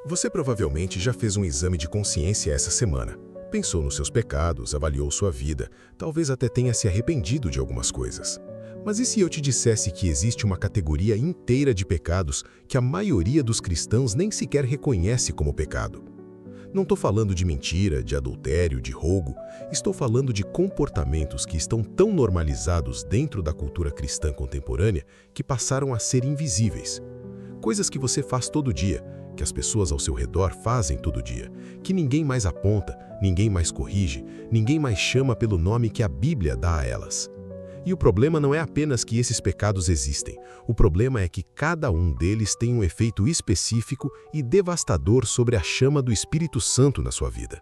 Você provavelmente já fez um exame de consciência essa semana. Pensou nos seus pecados, avaliou sua vida, talvez até tenha se arrependido de algumas coisas. Mas e se eu te dissesse que existe uma categoria inteira de pecados que a maioria dos cristãos nem sequer reconhece como pecado? Não estou falando de mentira, de adultério, de roubo. Estou falando de comportamentos que estão tão normalizados dentro da cultura cristã contemporânea que passaram a ser invisíveis. Coisas que você faz todo dia, que as pessoas ao seu redor fazem todo dia, que ninguém mais aponta, ninguém mais corrige, ninguém mais chama pelo nome que a Bíblia dá a elas. E o problema não é apenas que esses pecados existem. O problema é que cada um deles tem um efeito específico e devastador sobre a chama do Espírito Santo na sua vida.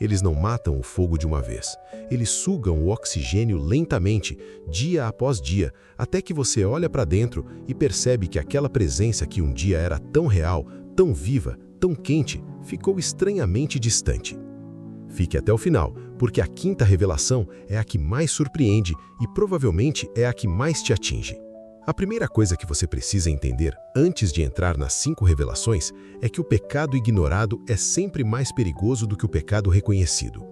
Eles não matam o fogo de uma vez. Eles sugam o oxigênio lentamente, dia após dia, até que você olha para dentro e percebe que aquela presença que um dia era tão real, tão viva, tão quente, ficou estranhamente distante. Fique até o final, porque a quinta revelação é a que mais surpreende e provavelmente é a que mais te atinge. A primeira coisa que você precisa entender antes de entrar nas 5 revelações é que o pecado ignorado é sempre mais perigoso do que o pecado reconhecido.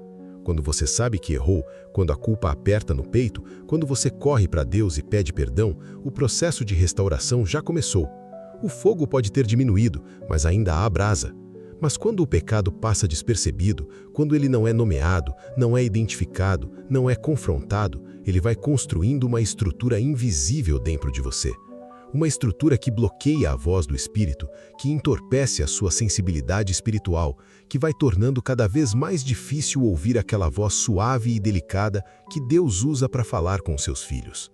Quando você sabe que errou, quando a culpa aperta no peito, quando você corre para Deus e pede perdão, o processo de restauração já começou. O fogo pode ter diminuído, mas ainda há brasa. Mas quando o pecado passa despercebido, quando ele não é nomeado, não é identificado, não é confrontado, ele vai construindo uma estrutura invisível dentro de você. Uma estrutura que bloqueia a voz do Espírito, que entorpece a sua sensibilidade espiritual, que vai tornando cada vez mais difícil ouvir aquela voz suave e delicada que Deus usa para falar com seus filhos.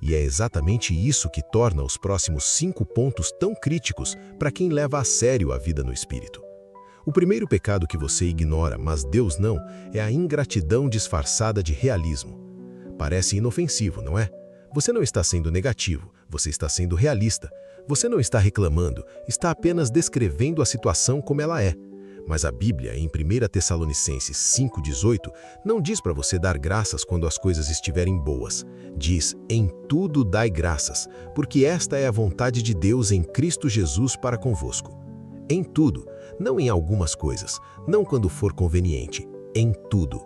E é exatamente isso que torna os próximos 5 pontos tão críticos para quem leva a sério a vida no Espírito. O primeiro pecado que você ignora, mas Deus não, é a ingratidão disfarçada de realismo. Parece inofensivo, não é? Você não está sendo negativo, você está sendo realista. Você não está reclamando, está apenas descrevendo a situação como ela é. Mas a Bíblia, em 1 Tessalonicenses 5,18, não diz para você dar graças quando as coisas estiverem boas. Diz, em tudo dai graças, porque esta é a vontade de Deus em Cristo Jesus para convosco. Em tudo, não em algumas coisas, não quando for conveniente, em tudo.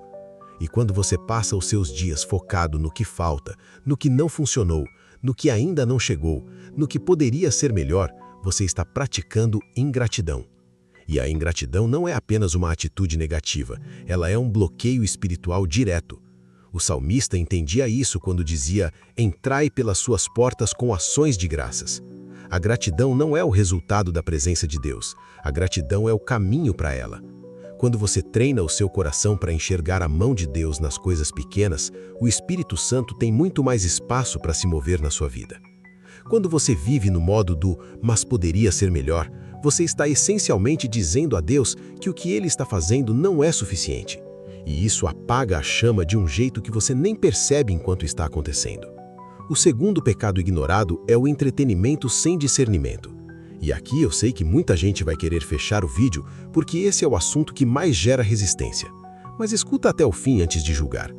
E quando você passa os seus dias focado no que falta, no que não funcionou, no que ainda não chegou, no que poderia ser melhor, você está praticando ingratidão. E a ingratidão não é apenas uma atitude negativa, ela é um bloqueio espiritual direto. O salmista entendia isso quando dizia, entrai pelas suas portas com ações de graças. A gratidão não é o resultado da presença de Deus, a gratidão é o caminho para ela. Quando você treina o seu coração para enxergar a mão de Deus nas coisas pequenas, o Espírito Santo tem muito mais espaço para se mover na sua vida. Quando você vive no modo do mas poderia ser melhor, você está essencialmente dizendo a Deus que o que Ele está fazendo não é suficiente. E isso apaga a chama de um jeito que você nem percebe enquanto está acontecendo. O segundo pecado ignorado é o entretenimento sem discernimento. E aqui eu sei que muita gente vai querer fechar o vídeo porque esse é o assunto que mais gera resistência. Mas escuta até o fim antes de julgar.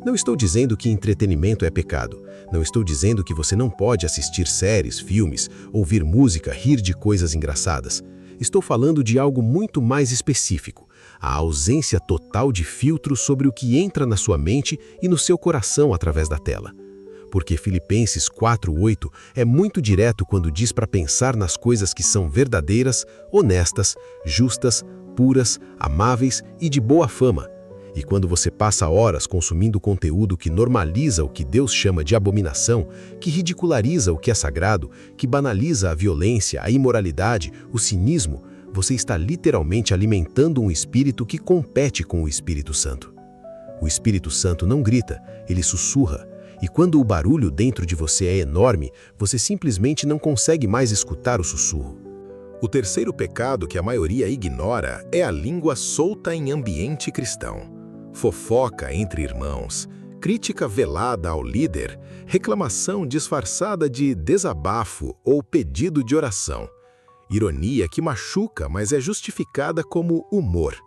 Não estou dizendo que entretenimento é pecado. Não estou dizendo que você não pode assistir séries, filmes, ouvir música, rir de coisas engraçadas. Estou falando de algo muito mais específico. A ausência total de filtro sobre o que entra na sua mente e no seu coração através da tela. Porque Filipenses 4:8 é muito direto quando diz para pensar nas coisas que são verdadeiras, honestas, justas, puras, amáveis e de boa fama. E quando você passa horas consumindo conteúdo que normaliza o que Deus chama de abominação, que ridiculariza o que é sagrado, que banaliza a violência, a imoralidade, o cinismo, você está literalmente alimentando um espírito que compete com o Espírito Santo. O Espírito Santo não grita, ele sussurra. E quando o barulho dentro de você é enorme, você simplesmente não consegue mais escutar o sussurro. O terceiro pecado que a maioria ignora é a língua solta em ambiente cristão. Fofoca entre irmãos, crítica velada ao líder, reclamação disfarçada de desabafo ou pedido de oração. Ironia que machuca, mas é justificada como humor.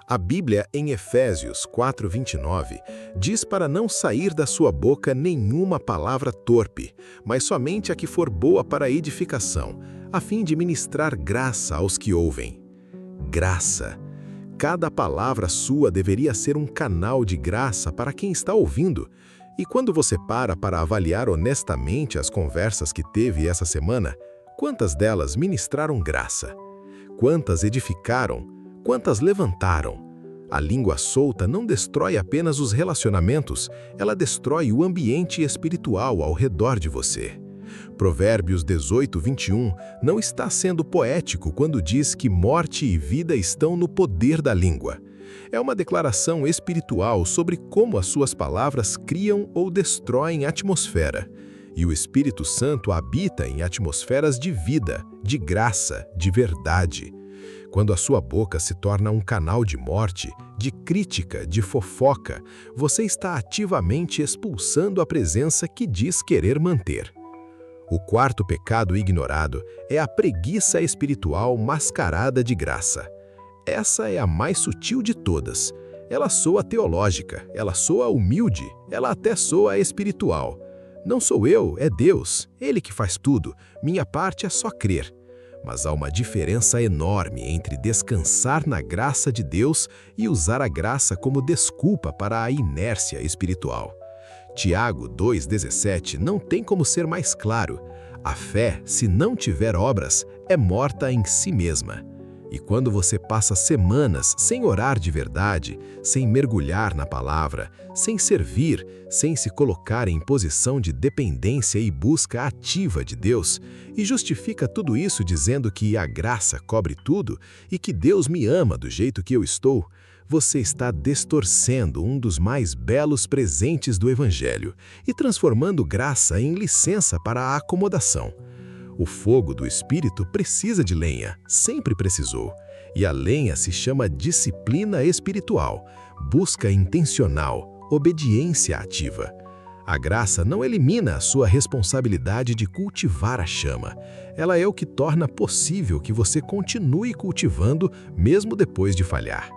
A Bíblia, em Efésios 4:29, diz para não sair da sua boca nenhuma palavra torpe, mas somente a que for boa para a edificação, a fim de ministrar graça aos que ouvem. Graça. Cada palavra sua deveria ser um canal de graça para quem está ouvindo. E quando você para avaliar honestamente as conversas que teve essa semana, quantas delas ministraram graça? Quantas edificaram? Quantas levantaram? A língua solta não destrói apenas os relacionamentos, ela destrói o ambiente espiritual ao redor de você. Provérbios 18:21 não está sendo poético quando diz que morte e vida estão no poder da língua. É uma declaração espiritual sobre como as suas palavras criam ou destroem a atmosfera. E o Espírito Santo habita em atmosferas de vida, de graça, de verdade. Quando a sua boca se torna um canal de morte, de crítica, de fofoca, você está ativamente expulsando a presença que diz querer manter. O quarto pecado ignorado é a preguiça espiritual mascarada de graça. Essa é a mais sutil de todas. Ela soa teológica, ela soa humilde, ela até soa espiritual. Não sou eu, é Deus, Ele que faz tudo, minha parte é só crer. Mas há uma diferença enorme entre descansar na graça de Deus e usar a graça como desculpa para a inércia espiritual. Tiago 2,17 não tem como ser mais claro. A fé, se não tiver obras, é morta em si mesma. E quando você passa semanas sem orar de verdade, sem mergulhar na palavra, sem servir, sem se colocar em posição de dependência e busca ativa de Deus, e justifica tudo isso dizendo que a graça cobre tudo e que Deus me ama do jeito que eu estou, você está distorcendo um dos mais belos presentes do Evangelho e transformando graça em licença para a acomodação. O fogo do Espírito precisa de lenha, sempre precisou. E a lenha se chama disciplina espiritual, busca intencional, obediência ativa. A graça não elimina a sua responsabilidade de cultivar a chama. Ela é o que torna possível que você continue cultivando mesmo depois de falhar.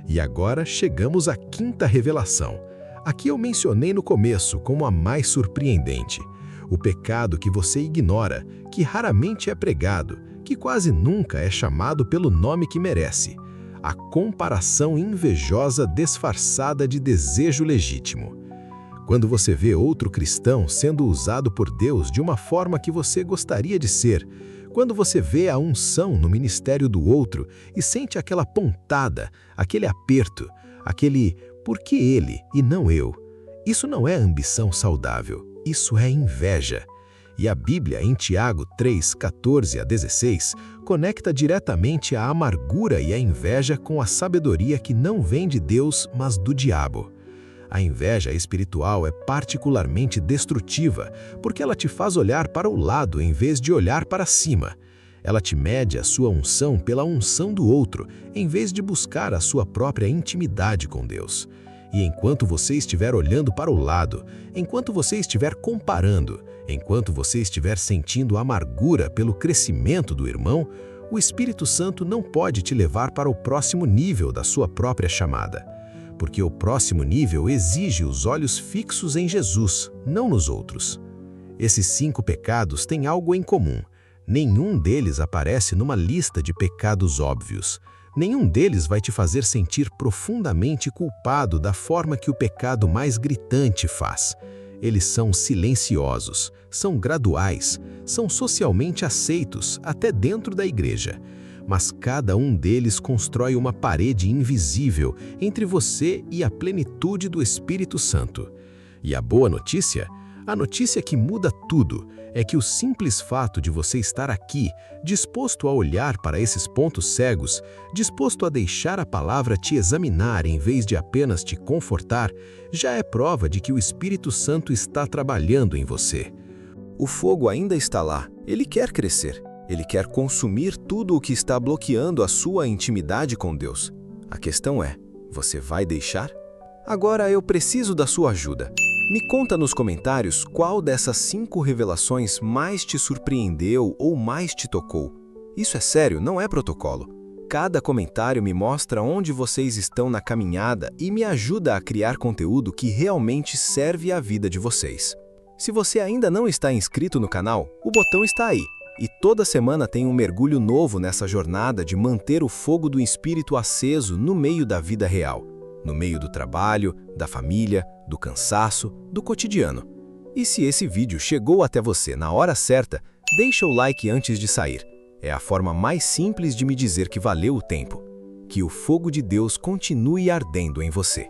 E agora chegamos à quinta revelação. Aqui eu mencionei no começo como a mais surpreendente. O pecado que você ignora, que raramente é pregado, que quase nunca é chamado pelo nome que merece. A comparação invejosa disfarçada de desejo legítimo. Quando você vê outro cristão sendo usado por Deus de uma forma que você gostaria de ser, quando você vê a unção no ministério do outro e sente aquela pontada, aquele aperto, aquele "por que ele e não eu?", isso não é ambição saudável. Isso é inveja. E a Bíblia, em Tiago 3:14-16, conecta diretamente a amargura e a inveja com a sabedoria que não vem de Deus, mas do diabo. A inveja espiritual é particularmente destrutiva, porque ela te faz olhar para o lado em vez de olhar para cima. Ela te mede a sua unção pela unção do outro, em vez de buscar a sua própria intimidade com Deus. E enquanto você estiver olhando para o lado, enquanto você estiver comparando, enquanto você estiver sentindo amargura pelo crescimento do irmão, o Espírito Santo não pode te levar para o próximo nível da sua própria chamada. Porque o próximo nível exige os olhos fixos em Jesus, não nos outros. Esses 5 pecados têm algo em comum. Nenhum deles aparece numa lista de pecados óbvios. Nenhum deles vai te fazer sentir profundamente culpado da forma que o pecado mais gritante faz. Eles são silenciosos, são graduais, são socialmente aceitos, até dentro da igreja. Mas cada um deles constrói uma parede invisível entre você e a plenitude do Espírito Santo. E a boa notícia? A notícia que muda tudo é que o simples fato de você estar aqui, disposto a olhar para esses pontos cegos, disposto a deixar a palavra te examinar em vez de apenas te confortar, já é prova de que o Espírito Santo está trabalhando em você. O fogo ainda está lá, ele quer crescer, ele quer consumir tudo o que está bloqueando a sua intimidade com Deus. A questão é, você vai deixar? Agora eu preciso da sua ajuda. Me conta nos comentários qual dessas 5 revelações mais te surpreendeu ou mais te tocou. Isso é sério, não é protocolo. Cada comentário me mostra onde vocês estão na caminhada e me ajuda a criar conteúdo que realmente serve à vida de vocês. Se você ainda não está inscrito no canal, o botão está aí. E toda semana tem um mergulho novo nessa jornada de manter o fogo do Espírito aceso no meio da vida real, no meio do trabalho, da família, do cansaço, do cotidiano. E se esse vídeo chegou até você na hora certa, deixa o like antes de sair. É a forma mais simples de me dizer que valeu o tempo. Que o fogo de Deus continue ardendo em você.